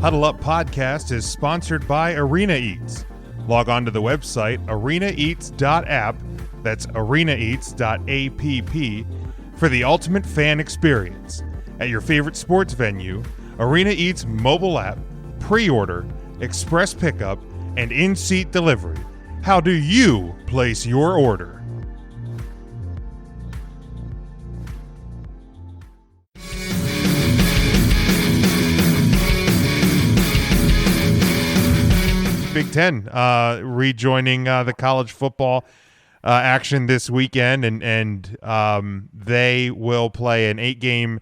Huddle Up Podcast is sponsored by Arena Eats. Log on to the website arenaeats.app, that's arenaeats.app, for the ultimate fan experience. At your favorite sports venue, Arena Eats mobile app, pre-order, express pickup, and in-seat delivery. How do you place your order? Big Ten rejoining the college football action this weekend, and they will play an 8-game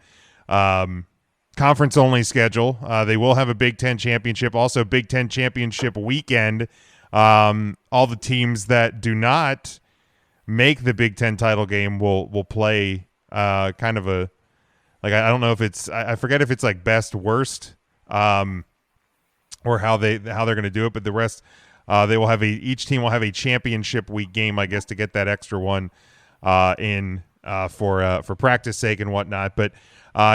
conference-only schedule. They will have a Big Ten championship, also Big Ten championship weekend. All the teams that do not make the Big Ten title game will play kind of a, like, I don't know if it's, I forget if it's like best worst. Or how they're going to do it, but the rest they will have each team will have a championship week game, I guess, to get that extra one in for practice sake and whatnot. But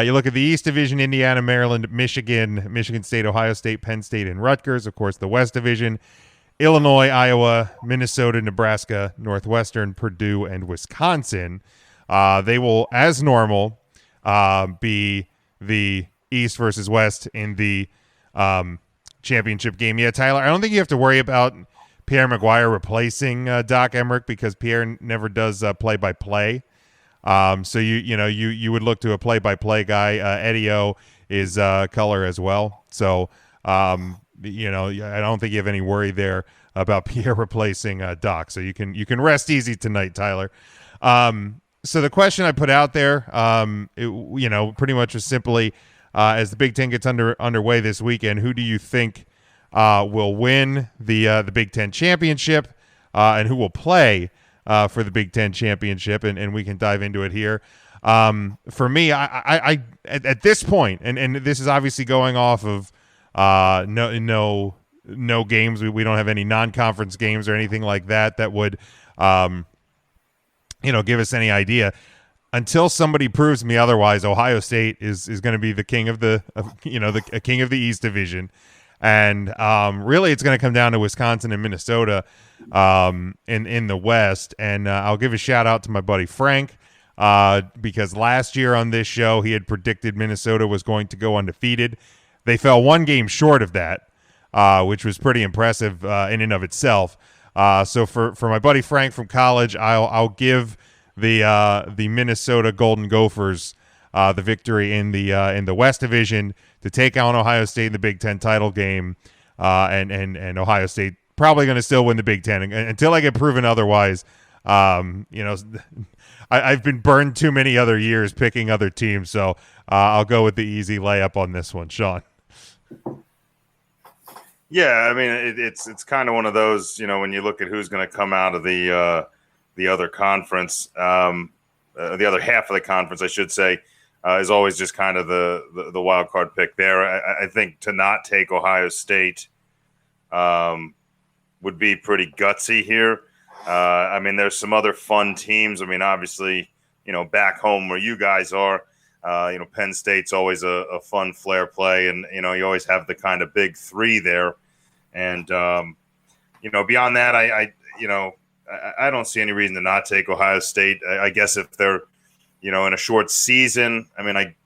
you look at the East Division: Indiana, Maryland, Michigan State, Ohio State, Penn State, and Rutgers. Of course, the West Division: Illinois, Iowa, Minnesota, Nebraska, Northwestern, Purdue, and Wisconsin. They will, as normal, be the East versus West in the championship game. Yeah, Tyler, I don't think you have to worry about Pierre McGuire replacing Doc Emmerich, because Pierre never does play-by-play. So you would look to a play-by-play guy. Eddie O is color as well. So I don't think you have any worry there about Pierre replacing Doc. So you can rest easy tonight, Tyler. So the question I put out there, pretty much was simply, as the Big Ten gets underway this weekend, who do you think will win the Big Ten championship, and who will play for the Big Ten championship? And we can dive into it here. For me, I at this point, and this is obviously going off of no games. We don't have any non-conference games or anything like that would give us any idea. Until somebody proves me otherwise, Ohio State is going to be the king of the king of the East Division, and really it's going to come down to Wisconsin and Minnesota in the West. And I'll give a shout out to my buddy Frank, because last year on this show he had predicted Minnesota was going to go undefeated. They fell one game short of that, which was pretty impressive in and of itself. So for my buddy Frank from college, I'll give the Minnesota Golden Gophers the victory in the West Division to take on Ohio State in the Big Ten title game, and Ohio State probably going to still win the Big Ten until I get proven otherwise. I've been burned too many other years picking other teams, so I'll go with the easy layup on this one, Sean. Yeah, I mean it's kind of one of those, when you look at who's going to come out of the other conference, the other half of the conference, I should say, is always just kind of the wild card pick there. I think to not take Ohio State would be pretty gutsy here. I mean, there's some other fun teams. I mean, obviously, back home where you guys are, Penn State's always a fun flair play, and you always have the kind of big three there. And beyond that, I don't see any reason to not take Ohio State. I guess if they're, in a short season, I mean,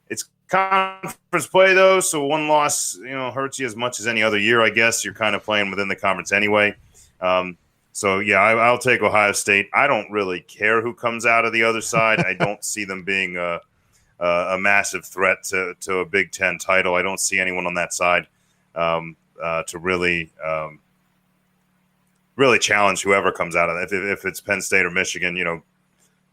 it's conference play though, so one loss, hurts you as much as any other year. I guess you're kind of playing within the conference anyway. So yeah, I'll take Ohio State. I don't really care who comes out of the other side. I don't see them being a massive threat to a Big Ten title. I don't see anyone on that side to really challenge whoever comes out of that. If it's Penn State or Michigan,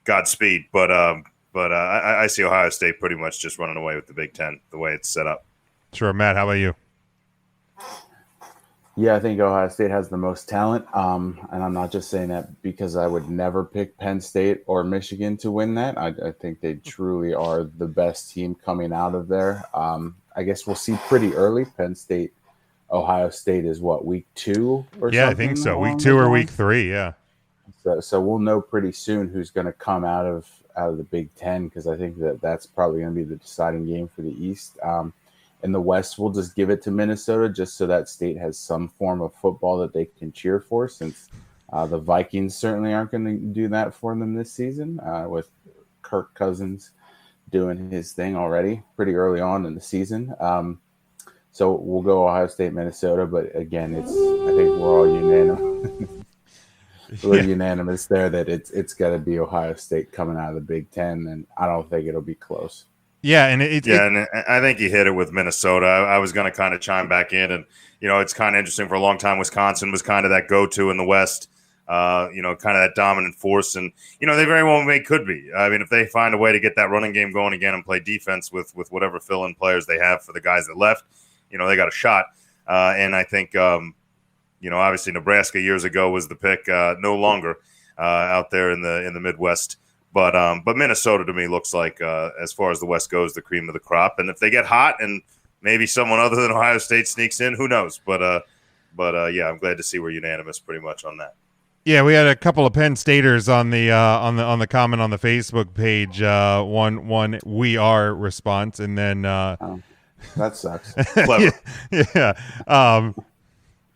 Godspeed. But I see Ohio State pretty much just running away with the Big Ten the way it's set up. Sure, Matt. How about you? Yeah, I think Ohio State has the most talent, and I'm not just saying that because I would never pick Penn State or Michigan to win that. I think they truly are the best team coming out of there. I guess we'll see pretty early. Penn State, Ohio State is what, week 2 or something? Yeah, I think so. Week 2 or week 3, yeah. So we'll know pretty soon who's going to come out of the Big Ten, because I think that's probably going to be the deciding game for the East. In the West, we'll just give it to Minnesota just so that state has some form of football that they can cheer for, since the Vikings certainly aren't going to do that for them this season, with Kirk Cousins doing his thing already pretty early on in the season. So we'll go Ohio State, Minnesota, but again, I think we're all unanimous. We're unanimous there that it's got to be Ohio State coming out of the Big Ten, and I don't think it'll be close. Yeah, and and I think you hit it with Minnesota. I was going to kind of chime back in, and it's kind of interesting. For a long time, Wisconsin was kind of that go-to in the West. Kind of that dominant force, and they very well could be. I mean, if they find a way to get that running game going again and play defense with whatever fill-in players they have for the guys that left, they got a shot. And I think obviously Nebraska years ago was the pick, no longer out there in the Midwest. But Minnesota to me looks like, as far as the West goes, the cream of the crop. And if they get hot and maybe someone other than Ohio State sneaks in, who knows? But yeah, I'm glad to see we're unanimous pretty much on that. Yeah, we had a couple of Penn Staters on the comment on the Facebook page. One we are response, and then that sucks. Clever. Yeah.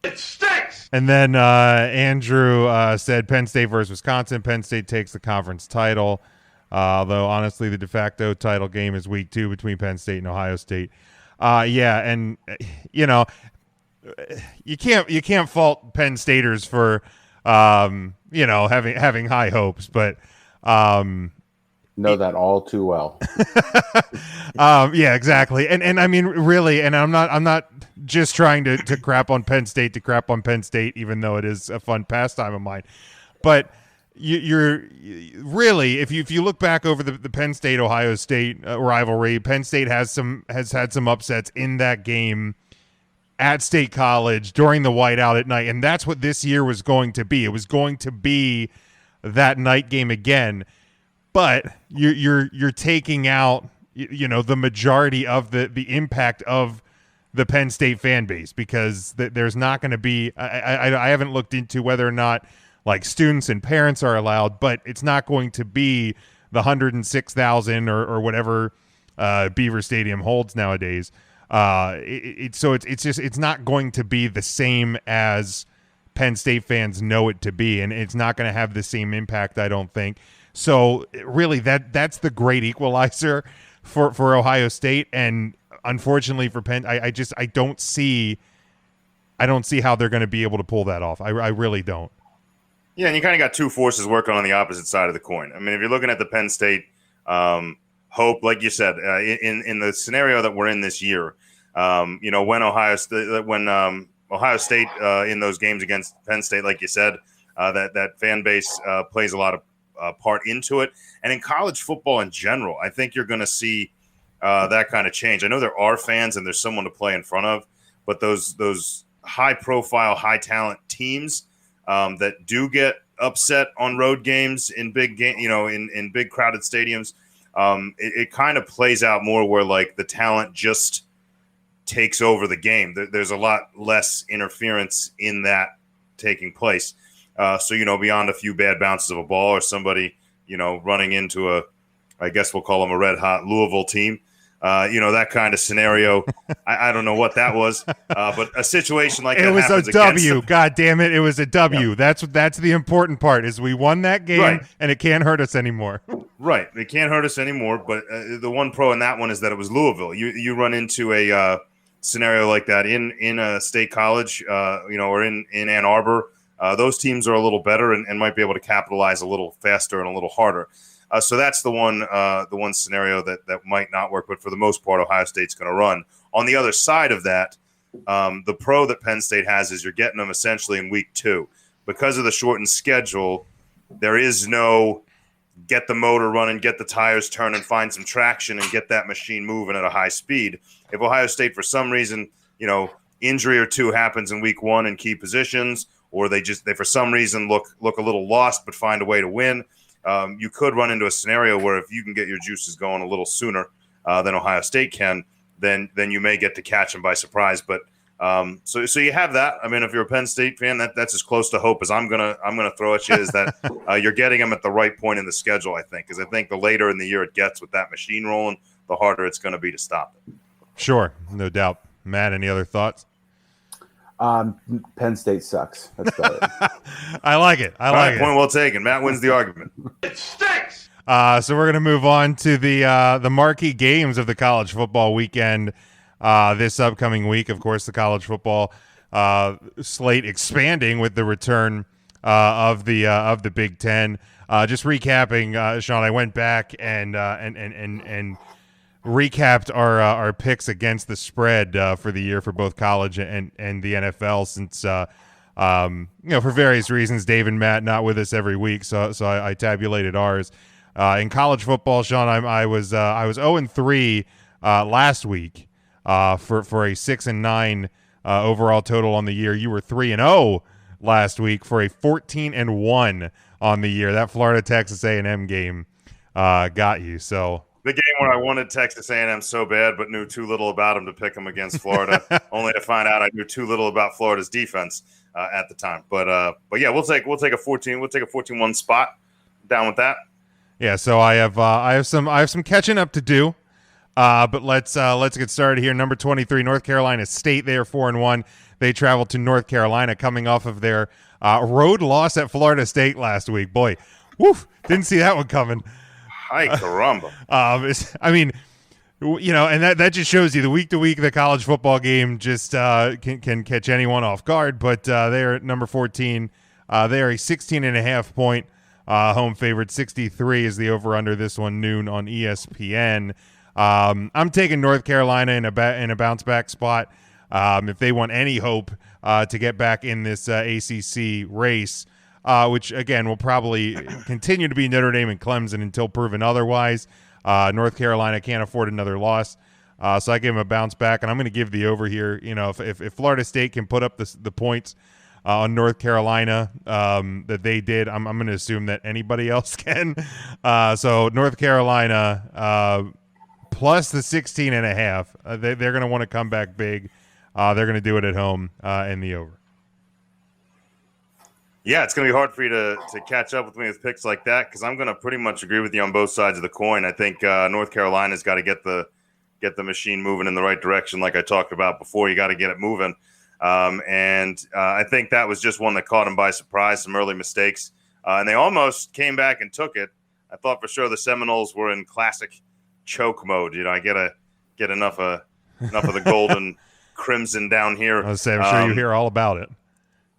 It stinks. And then Andrew said Penn State versus Wisconsin. Penn State takes the conference title. Although honestly, the de facto title game is week 2 between Penn State and Ohio State. Yeah, and you can't fault Penn Staters for having high hopes, but know that all too well. Yeah, exactly. And I mean, really, and I'm not just trying to crap on Penn State to crap on Penn State, even though it is a fun pastime of mine. But you're really, if you look back over the Penn State Ohio State rivalry, Penn State has had some upsets in that game at State College during the whiteout at night, and that's what this year was going to be. It was going to be that night game again. But you're taking out the majority of the impact of the Penn State fan base, because there's not going to be I haven't looked into whether or not like students and parents are allowed, but it's not going to be the 106,000 or whatever Beaver Stadium holds nowadays. It's not going to be the same as Penn State fans know it to be, and it's not going to have the same impact, I don't think. So really, that's the great equalizer for Ohio State, and unfortunately for Penn, I don't see how they're going to be able to pull that off. I really don't. Yeah, and you kind of got two forces working on the opposite side of the coin. I mean, if you're looking at the Penn State hope, like you said, in the scenario that we're in this year, when Ohio State in those games against Penn State, like you said, that fan base plays a lot of part into it. And in college football in general, I think you're going to see that kind of change. I know there are fans and there's someone to play in front of, but those high profile, high talent teams that do get upset on road games in big in big crowded stadiums, it kind of plays out more where like the talent just takes over the game. There's a lot less interference in that taking place. So, beyond a few bad bounces of a ball or somebody, running into I guess we'll call them a red hot Louisville team, that kind of scenario. I don't know what that was, but a situation like that. It was a W. God damn it. It was a W. Yeah. That's the important part, is we won that game, right, and it can't hurt us anymore. Right. It can't hurt us anymore. But the one pro in that one is that it was Louisville. You run into a scenario like that in a state college, or in Ann Arbor. Those teams are a little better and might be able to capitalize a little faster and a little harder. So that's the one scenario that might not work. But for the most part, Ohio State's going to run. On the other side of that, the pro that Penn State has is you're getting them essentially in week 2. Because of the shortened schedule, there is no get the motor running, get the tires turning, find some traction, and get that machine moving at a high speed. If Ohio State, for some reason, injury or two happens in week 1 in key positions, or they for some reason look a little lost but find a way to win, you could run into a scenario where if you can get your juices going a little sooner than Ohio State can, then you may get to catch them by surprise. But so you have that. I mean, if you're a Penn State fan, that's as close to hope as I'm gonna throw at you, is that you're getting them at the right point in the schedule. I think, because I think the later in the year it gets with that machine rolling, the harder it's going to be to stop it. Sure, no doubt. Matt, any other thoughts? Penn State sucks. That's about it. I like it. All right, point well taken. Matt wins the argument. It stinks. So we're going to move on to the marquee games of the college football weekend this upcoming week. Of course, the college football slate expanding with the return of the Big Ten. Just recapping, Sean, I went back and recapped our picks against the spread for the year for both college and the NFL, since for various reasons, Dave and Matt not with us every week, so I tabulated ours. In college football, Sean, I was 0-3 last week for a 6-9 overall total on the year. You were 3-0 last week for a 14-1 on the year. That Florida Texas A&M game got you. So the game where I wanted Texas A&M so bad, but knew too little about them to pick them against Florida, only to find out I knew too little about Florida's defense at the time. But yeah, we'll take a 14-1 spot. Down with that. Yeah, so I have some catching up to do, but let's get started here. Number 23, North Carolina State. They are 4-1. They travel to North Carolina, coming off of their road loss at Florida State last week. Boy, woof! Didn't see that one coming. Hi, caramba. I mean, and that just shows you the week to week the college football game just can catch anyone off guard. But they are at number 14. They are a 16.5 point. Home favorite. 63 is the over-under. This one noon on ESPN. I'm taking North Carolina in a bounce-back spot. If they want any hope to get back in this ACC race, which, again, will probably continue to be Notre Dame and Clemson until proven otherwise. North Carolina can't afford another loss. So I give them a bounce back, and I'm going to give the over here. If Florida State can put up the points on North Carolina that they did, I'm going to assume that anybody else can. So North Carolina plus the 16.5. They're going to want to come back big. They're going to do it at home in the over. Yeah, it's going to be hard for you to catch up with me with picks like that, because I'm going to pretty much agree with you on both sides of the coin. I think North Carolina's got to get the machine moving in the right direction, like I talked about before. You got to get it moving. And I think that was just one that caught them by surprise, some early mistakes. And they almost came back and took it. I thought for sure the Seminoles were in classic choke mode. I get enough of the golden crimson down here. I'm sure you hear all about it.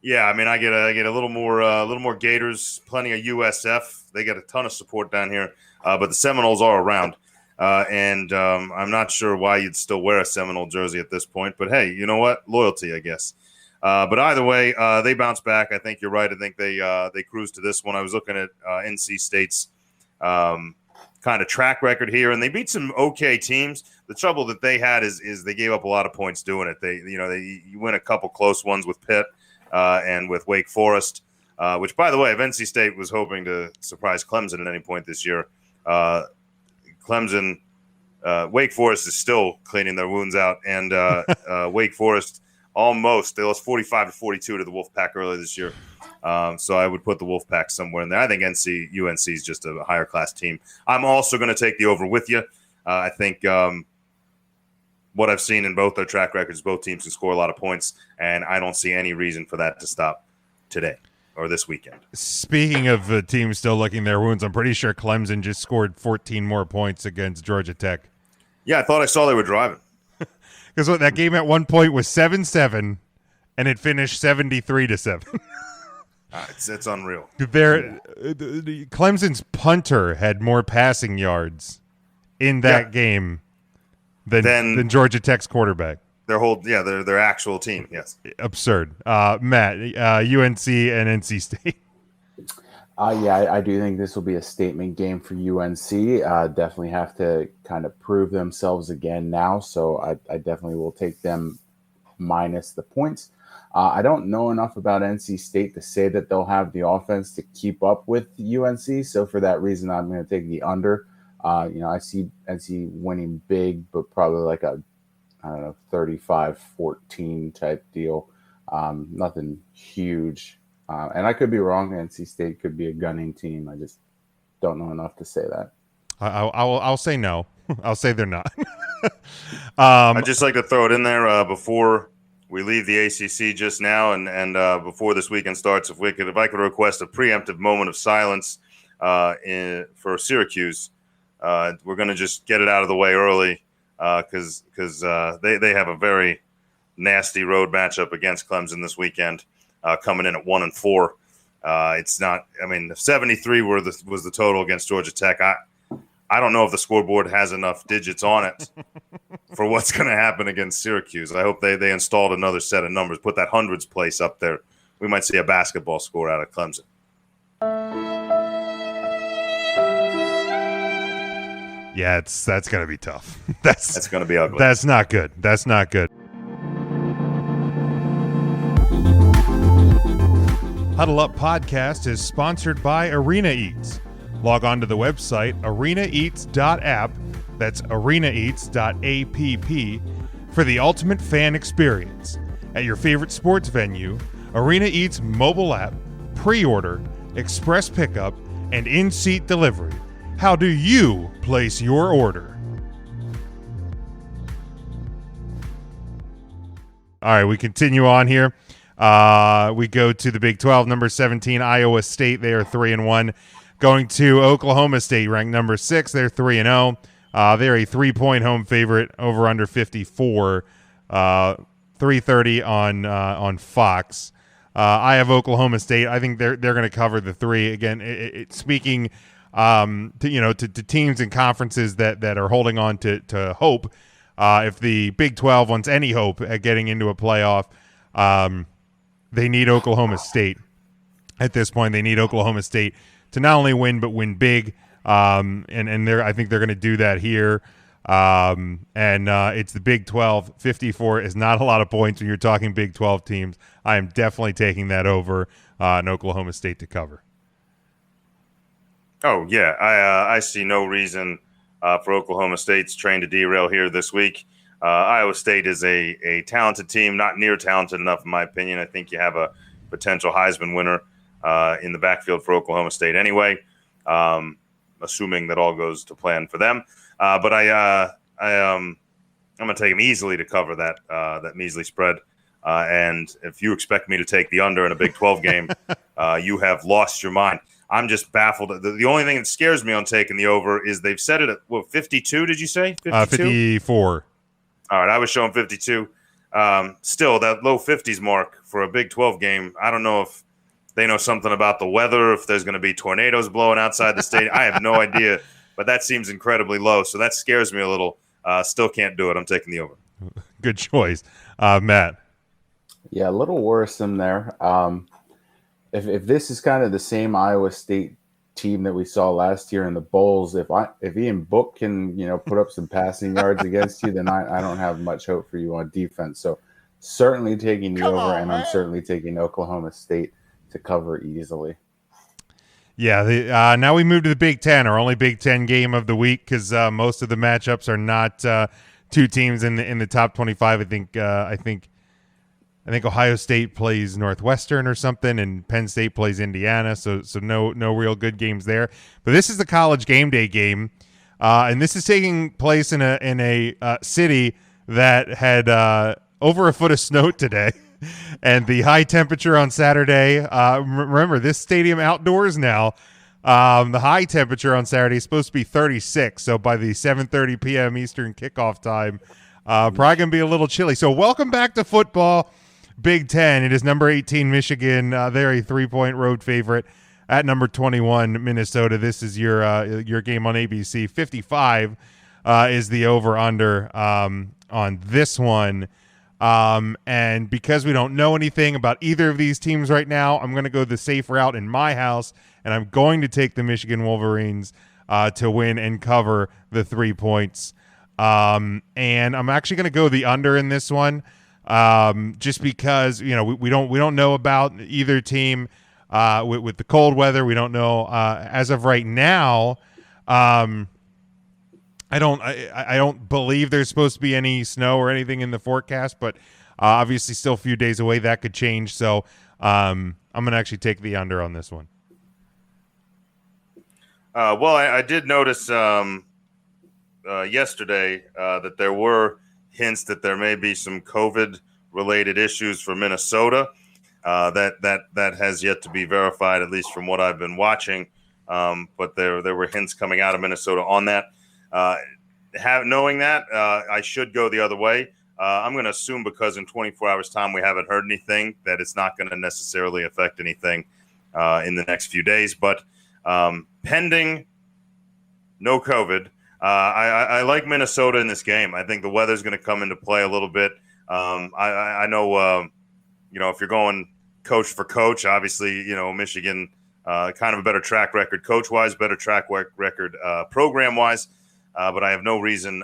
Yeah, I mean, I get a little more Gators, plenty of USF. They get a ton of support down here, but the Seminoles are around. And I'm not sure why you'd still wear a Seminole jersey at this point. But, hey, you know what? Loyalty, I guess. But either way, they bounce back. I think you're right. I think they cruise to this one. I was looking at NC State's kind of track record here, and they beat some okay teams. The trouble that they had is they gave up a lot of points doing it. You win a couple close ones with Pitt and with Wake Forest, which, by the way, if NC State was hoping to surprise Clemson at any point this year, Clemson, Wake Forest is still cleaning their wounds out, and Wake Forest they lost 45-42 to the Wolfpack earlier this year. So I would put the Wolfpack somewhere in there. I think UNC is just a higher class team. I'm also going to take the over with you. I think what I've seen in both their track records, both teams can score a lot of points, and I don't see any reason for that to stop today or this weekend. Speaking of teams still licking their wounds, I'm pretty sure Clemson just scored 14 more points against Georgia Tech. Yeah, I thought I saw they were driving. Because that game at one point was 7-7, and it finished 73-7. It's unreal. Clemson's punter had more passing yards in that game than Georgia Tech's quarterback. Their actual team, yes. Absurd. Matt, UNC and NC State. I do think this will be a statement game for UNC. Definitely have to kind of prove themselves again now, so I definitely will take them minus the points. I don't know enough about NC State to say that they'll have the offense to keep up with UNC, so for that reason, I'm going to take the under. I see NC winning big, but probably like a 35-14 type deal. Nothing huge. And I could be wrong. NC State could be a gunning team. I just don't know enough to say that. I'll say no. I'll say they're not. I'd just like to throw it in there before we leave the ACC just now, and before this weekend starts, if I could request a preemptive moment of silence for Syracuse, we're going to just get it out of the way early because they have a very nasty road matchup against Clemson this weekend, coming in at 1-4. It's not. I mean, 73 was the total against Georgia Tech. I don't know if the scoreboard has enough digits on it for what's going to happen against Syracuse. I hope they installed another set of numbers, put that hundreds place up there. We might see a basketball score out of Clemson. Yeah, that's going to be tough. That's going to be ugly. That's not good. That's not good. Huddle Up Podcast is sponsored by Arena Eats. Log on to the website arenaeats.app, that's arenaeats.app, for the ultimate fan experience. At your favorite sports venue, Arena Eats mobile app, pre-order, express pickup, and in-seat delivery. How do you place your order? All right, we continue on here. We go to the Big 12, number 17, Iowa State. They are 3-1. Going to Oklahoma State, ranked number 6. They're 3-0. They're a 3-point home favorite, over under 54. 3:30 on Fox. I have Oklahoma State. I think they're going to cover the 3. Again, speaking to teams and conferences that are holding on to hope. If the Big 12 wants any hope at getting into a playoff, they need Oklahoma State. At this point, they need Oklahoma State to not only win, but win big. And I think they're going to do that here. It's the Big 12. 54 is not a lot of points when you're talking Big 12 teams. I am definitely taking that over in Oklahoma State to cover. Oh, yeah. I see no reason for Oklahoma State's train to derail here this week. Iowa State is a talented team, not near talented enough, in my opinion. I think you have a potential Heisman winner in the backfield for Oklahoma State anyway, assuming that all goes to plan for them. But I'm going to take them easily to cover that measly spread. And if you expect me to take the under in a Big 12 game, you have lost your mind. I'm just baffled. The only thing that scares me on taking the over is they've set it at 52. Did you say 52? 54? All right, I was showing 52. Still, that low 50s mark for a Big 12 game. I don't know if they know something about the weather, if there's going to be tornadoes blowing outside the stadium. I have no idea, but that seems incredibly low. So that scares me a little. Still can't do it. I'm taking the over. Good choice. Matt. Yeah, a little worrisome there. If this is kind of the same Iowa State team that we saw last year in the bowls, if Ian Book can put up some passing yards against you, then I don't have much hope for you on defense. So certainly taking the over, and I'm certainly taking Oklahoma State to cover easily. Yeah, now we move to the Big Ten, our only Big Ten game of the week, because most of the matchups are not two teams in the top 25. I think Ohio State plays Northwestern or something, and Penn State plays Indiana. So no real good games there. But this is the College Game Day game, and this is taking place in a city that had over a foot of snow today. And the high temperature on Saturday, remember, this stadium outdoors now, the high temperature on Saturday is supposed to be 36. So by the 7:30 p.m. Eastern kickoff time, probably going to be a little chilly. So welcome back to football, Big Ten. It is number 18, Michigan. They're a 3-point road favorite at number 21, Minnesota. This is your game on ABC. 55 is the over-under on this one. And because we don't know anything about either of these teams right now, I'm going to go the safe route in my house, and I'm going to take the Michigan Wolverines to win and cover the 3 points. And I'm actually going to go the under in this one, just because we don't know about either team with the cold weather. We don't know as of right now. I don't believe there's supposed to be any snow or anything in the forecast, but obviously still a few days away. That could change. So I'm going to actually take the under on this one. Well, I did notice yesterday that there were hints that there may be some COVID-related issues for Minnesota. That has yet to be verified, at least from what I've been watching. But there were hints coming out of Minnesota on that. Knowing that, I should go the other way. I'm going to assume because in 24 hours' time we haven't heard anything that it's not going to necessarily affect anything in the next few days. But pending no COVID, I like Minnesota in this game. I think the weather's going to come into play a little bit. I know, if you're going coach for coach, obviously, Michigan kind of a better track record coach-wise, better track record program-wise. But I have no reason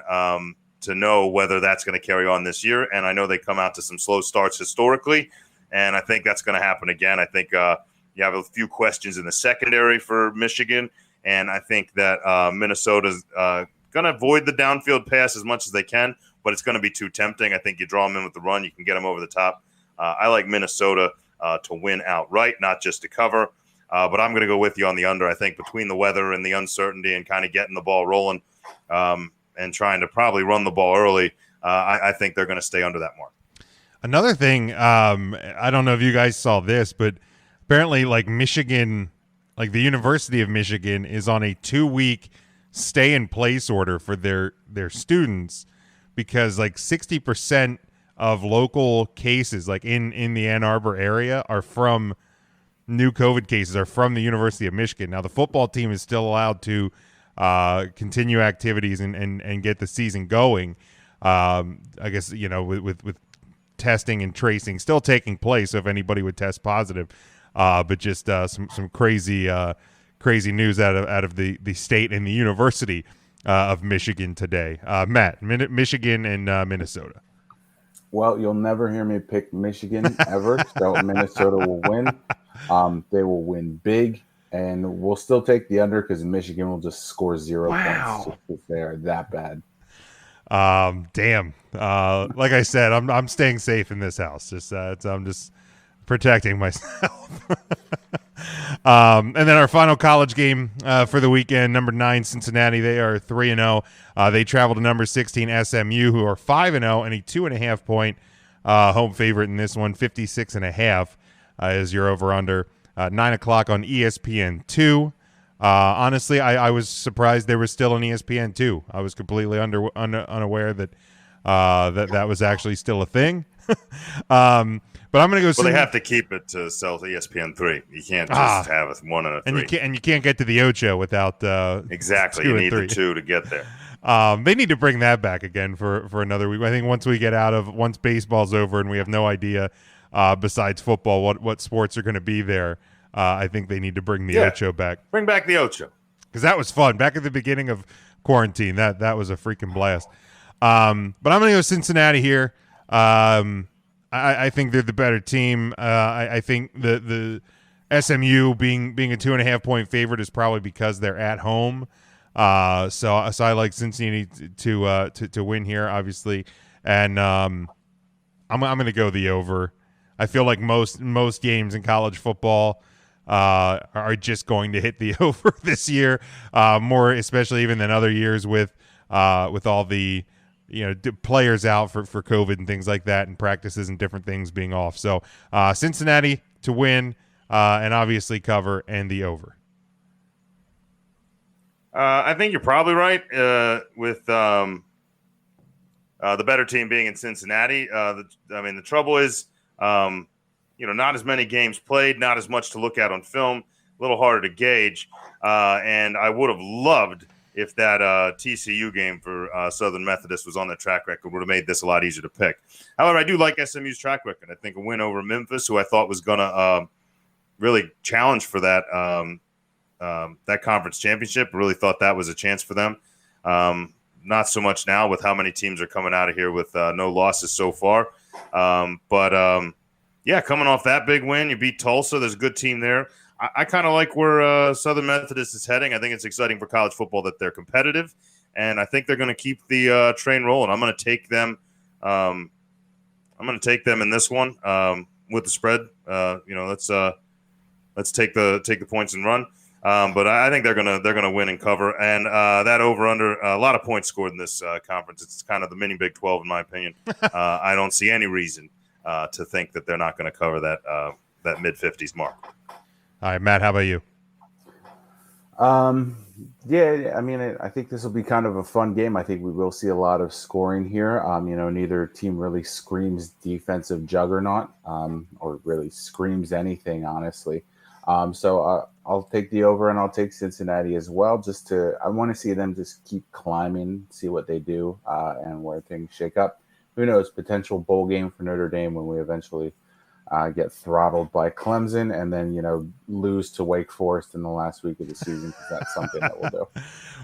to know whether that's going to carry on this year. And I know they come out to some slow starts historically, and I think that's going to happen again. I think you have a few questions in the secondary for Michigan, and I think that Minnesota's going to avoid the downfield pass as much as they can, but it's going to be too tempting. I think you draw them in with the run, you can get them over the top. I like Minnesota to win outright, not just to cover. But I'm going to go with you on the under. I think between the weather and the uncertainty and kind of getting the ball rolling and trying to probably run the ball early, I think they're going to stay under that mark. Another thing, I don't know if you guys saw this, but apparently Michigan, the University of Michigan is on a 2-week stay in place order for their students because 60% of local cases in the Ann Arbor area are from new COVID cases are from the University of Michigan. Now the football team is still allowed to continue activities and get the season going. I guess, with testing and tracing still taking place. So if anybody would test positive, but just some crazy news out of the state and the University of Michigan today. Matt, Michigan and Minnesota. Well, you'll never hear me pick Michigan ever, so Minnesota will win. They will win big, and we'll still take the under because Michigan will just score 0 points if they are that bad. Damn. Like I said, I'm staying safe in this house. I'm just protecting myself. And then our final college game for the weekend, number 9 Cincinnati. They are 3-0. They travel to number 16 SMU, who are 5-0, and a 2.5 point home favorite in this one. 56.5 is your over under. 9:00 on ESPN2. Honestly, I was surprised there was still an ESPN2. I was completely unaware that that was actually still a thing. But I'm going to go. Well, they have to keep it to sell to ESPN3. You can't just have it 1 and a 3. And you can't get to the Ocho without exactly. You need the 2 to get there. They need to bring that back again for another week. I think once baseball's over and we have no idea besides football what sports are going to be there, I think they need to bring the Ocho back. Bring back the Ocho because that was fun back at the beginning of quarantine. That was a freaking blast. But I'm going to go Cincinnati here. I think they're the better team. I think the SMU being a 2.5 point favorite is probably because they're at home. So I like Cincinnati to win here, obviously, and I'm going to go the over. I feel like most games in college football are just going to hit the over this year, more especially even than other years with all the players out for COVID and things like that, and practices and different things being off. So Cincinnati to win and obviously cover and the over. I think you're probably right with the better team being in Cincinnati. The trouble is, not as many games played, not as much to look at on film, a little harder to gauge. And I would have loved if that TCU game for Southern Methodist was on the track record, would have made this a lot easier to pick. However, I do like SMU's track record. I think a win over Memphis, who I thought was going to really challenge for that conference championship, really thought that was a chance for them. Not so much now with how many teams are coming out of here with no losses so far. But coming off that big win, you beat Tulsa. There's a good team there. I kind of like where Southern Methodist is heading. I think it's exciting for college football that they're competitive, and I think they're going to keep the train rolling. I'm going to take them. I'm going to take them in this one with the spread. Let's take the points and run. But I think they're gonna win and cover. And that over under a lot of points scored in this conference. It's kind of the mini Big 12 in my opinion. I don't see any reason to think that they're not going to cover that mid 50s mark. All right, Matt, how about you? Yeah, I mean, I think this will be kind of a fun game. I think we will see a lot of scoring here. Neither team really screams defensive juggernaut, or really screams anything, honestly. So I'll take the over, and I'll take Cincinnati as well. I want to see them just keep climbing, see what they do, and where things shake up. Who knows? Potential bowl game for Notre Dame when we eventually get throttled by Clemson, and then lose to Wake Forest in the last week of the season, because that's something that we'll do.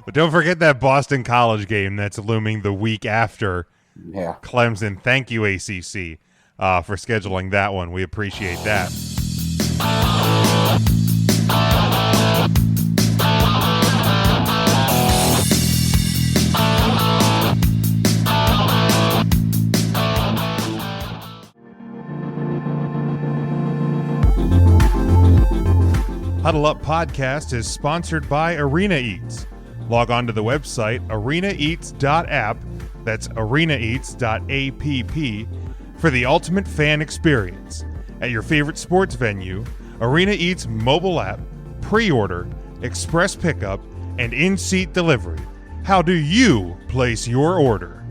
But don't forget that Boston College game that's looming the week after Clemson. Thank you, ACC, for scheduling that one. We appreciate that. Huddle Up Podcast is sponsored by Arena Eats. Log on to the website arenaeats.app, that's arenaeats.app, for the ultimate fan experience. At your favorite sports venue, Arena Eats mobile app, pre-order, express pickup, and in-seat delivery. How do you place your order?